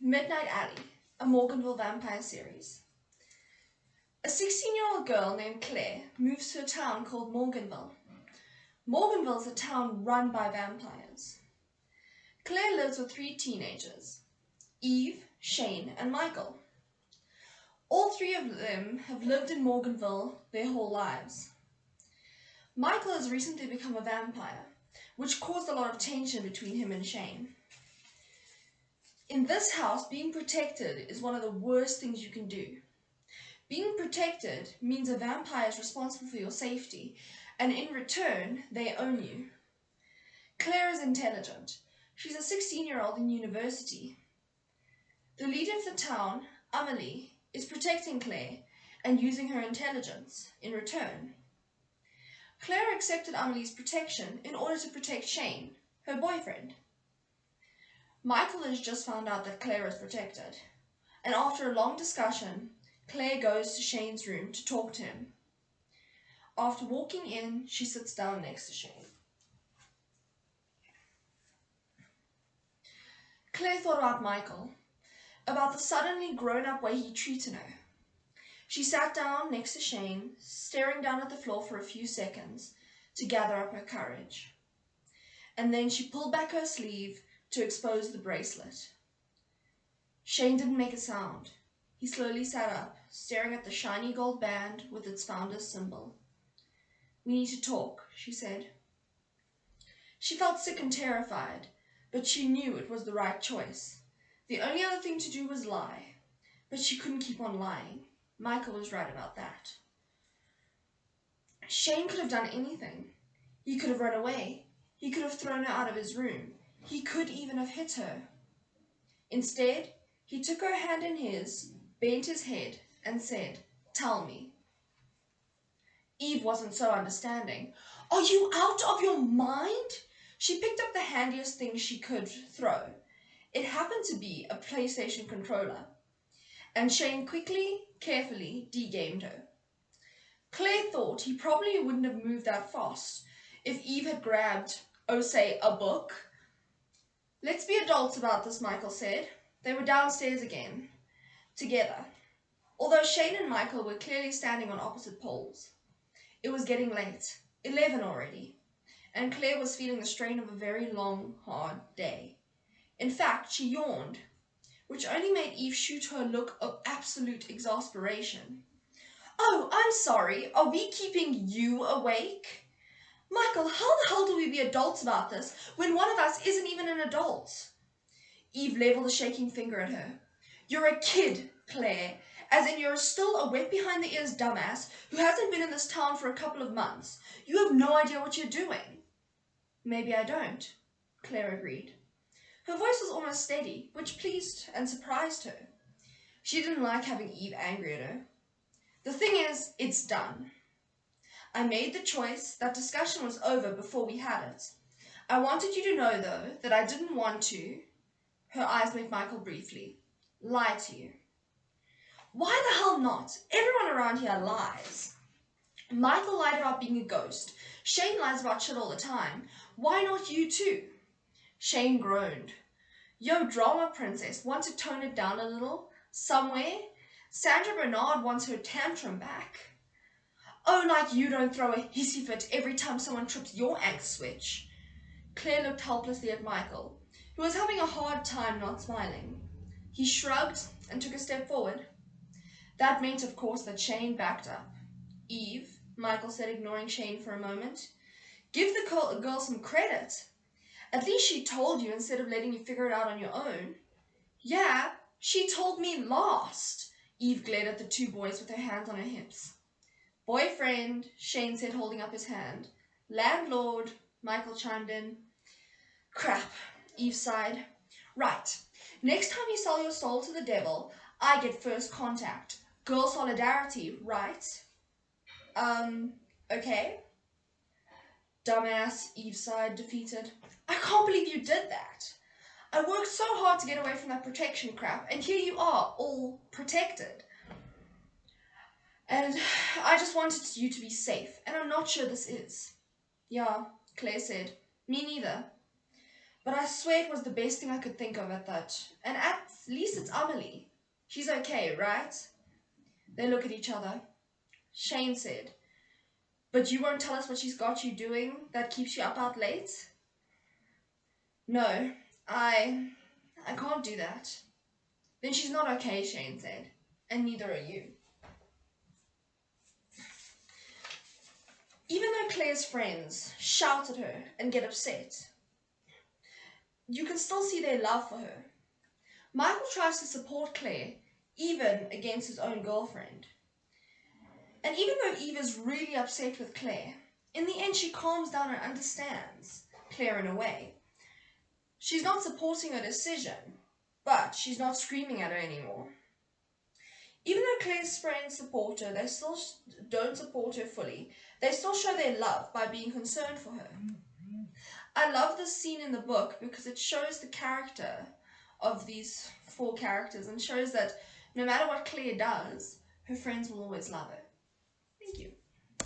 Midnight Alley, a Morganville vampire series. A 16-year-old girl named Claire moves to a town called Morganville. Morganville is a town run by vampires. Claire lives with 3 teenagers, Eve, Shane, and Michael. All 3 of them have lived in Morganville their whole lives. Michael has recently become a vampire, which caused a lot of tension between him and Shane. In this house, being protected is one of the worst things you can do. Being protected means a vampire is responsible for your safety, and in return, they own you. Claire is intelligent. She's a 16-year-old in university. The leader of the town, Amelie, is protecting Claire and using her intelligence in return. Claire accepted Amelie's protection in order to protect Shane, her boyfriend. Michael has just found out that Claire is protected, and after a long discussion, Claire goes to Shane's room to talk to him. After walking in, she sits down next to Shane. Claire thought about Michael, about the suddenly grown-up way he treated her. She sat down next to Shane, staring down at the floor for a few seconds to gather up her courage. And then she pulled back her sleeve to expose the bracelet. Shane didn't make a sound. He slowly sat up, staring at the shiny gold band with its founder's symbol. "We need to talk," she said. She felt sick and terrified, but she knew it was the right choice. The only other thing to do was lie, but she couldn't keep on lying. Michael was right about that. Shane could have done anything. He could have run away. He could have thrown her out of his room. He could even have hit her. Instead, he took her hand in his, bent his head, and said, "Tell me." Eve wasn't so understanding. "Are you out of your mind?" She picked up the handiest thing she could throw. It happened to be a PlayStation controller, and Shane quickly, carefully de-gamed her. Claire thought he probably wouldn't have moved that fast if Eve had grabbed, say, a book. "Let's be adults about this," Michael said. They were downstairs again, together, although Shane and Michael were clearly standing on opposite poles. It was getting late, 11 already, and Claire was feeling the strain of a very long, hard day. In fact, she yawned, which only made Eve shoot her a look of absolute exasperation. "Oh, I'm sorry. Are we keeping you awake?" "Michael, how the hell do we be adults about this when one of us isn't even an adult?" Eve leveled a shaking finger at her. "You're a kid, Claire, as in you're still a wet behind the ears dumbass who hasn't been in this town for a couple of months. You have no idea what you're doing." "Maybe I don't," Claire agreed. Her voice was almost steady, which pleased and surprised her. She didn't like having Eve angry at her. "The thing is, it's done. I made the choice. That discussion was over before we had it. I wanted you to know, though, that I didn't want to," her eyes met Michael briefly, "lie to you." "Why the hell not? Everyone around here lies." "Michael lied about being a ghost. Shane lies about shit all the time. Why not you too?" Shane groaned. "Yo, drama princess, want to tone it down a little? Somewhere? Sandra Bernard wants her tantrum back." "Oh, like you don't throw a hissy fit every time someone trips your angst switch." Claire looked helplessly at Michael, who was having a hard time not smiling. He shrugged and took a step forward. That meant, of course, that Shane backed up. "Eve," Michael said, ignoring Shane for a moment, "give the girl some credit. At least she told you instead of letting you figure it out on your own." "Yeah, she told me last." Eve glared at the 2 boys with her hands on her hips. "Boyfriend," Shane said, holding up his hand. "Landlord," Michael chimed in. "Crap," Eve sighed. "Right, next time you sell your soul to the devil, I get first contact. Girl solidarity, right?" Okay." "Dumbass," Eve sighed, defeated. "I can't believe you did that. I worked so hard to get away from that protection crap, and here you are, all protected. And I just wanted you to be safe, and I'm not sure this is." "Yeah," Claire said. "Me neither." But I swear it was the best thing I could think of at that. And at least it's Amelie. She's okay, right? They look at each other. Shane said, "But you won't tell us what she's got you doing that keeps you up out late?" "No, I can't do that." "Then she's not okay," Shane said. "And neither are you." Even though Claire's friends shout at her and get upset, you can still see their love for her. Michael tries to support Claire, even against his own girlfriend. And even though Eve is really upset with Claire, in the end she calms down and understands Claire in a way. She's not supporting her decision, but she's not screaming at her anymore. Even though Claire's friends support her, they still don't support her fully. They still show their love by being concerned for her. I love this scene in the book because it shows the character of these 4 characters and shows that no matter what Claire does, her friends will always love her. Thank you.